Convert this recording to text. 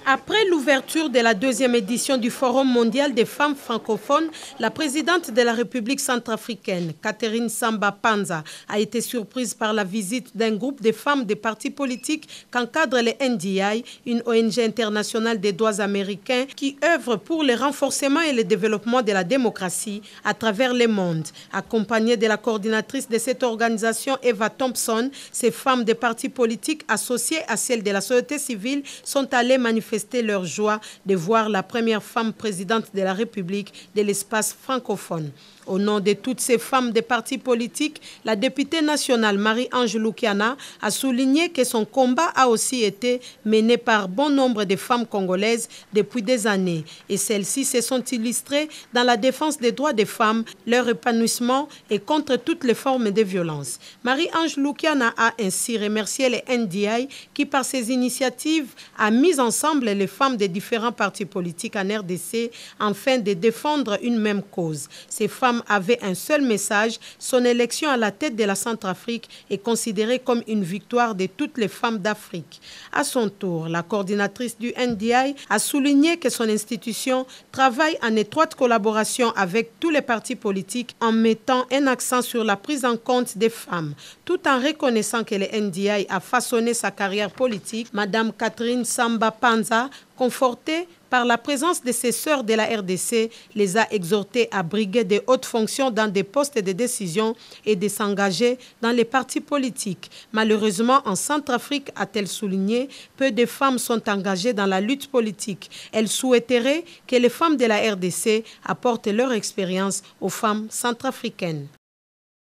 Après l'ouverture de la deuxième édition du Forum mondial des femmes francophones, la présidente de la République centrafricaine, Catherine Samba Panza, a été surprise par la visite d'un groupe de femmes des partis politiques qu'encadre le NDI, une ONG internationale des droits américains qui œuvre pour le renforcement et le développement de la démocratie à travers le monde. Accompagnée de la coordinatrice de cette organisation, Eva Thompson, ces femmes des partis politiques associées à celles de la société civile sont allées manifester leur joie de voir la première femme présidente de la République de l'espace francophone. Au nom de toutes ces femmes des partis politiques, la députée nationale Marie-Ange Lukiana a souligné que son combat a aussi été mené par bon nombre de femmes congolaises depuis des années. Et celles-ci se sont illustrées dans la défense des droits des femmes, leur épanouissement et contre toutes les formes de violence. Marie-Ange Lukiana a ainsi remercié les NDI qui, par ses initiatives, a mis ensemble les femmes des différents partis politiques en RDC afin de défendre une même cause. Ces femmes avait un seul message, son élection à la tête de la Centrafrique est considérée comme une victoire de toutes les femmes d'Afrique. À son tour, la coordinatrice du NDI a souligné que son institution travaille en étroite collaboration avec tous les partis politiques en mettant un accent sur la prise en compte des femmes. Tout en reconnaissant que le NDI a façonné sa carrière politique, Madame Catherine Samba Panza, confortée par la présence de ses sœurs de la RDC, les a exhortées à briguer de hautes fonctions dans des postes de décision et de s'engager dans les partis politiques. Malheureusement, en Centrafrique, a-t-elle souligné, peu de femmes sont engagées dans la lutte politique. Elle souhaiterait que les femmes de la RDC apportent leur expérience aux femmes centrafricaines.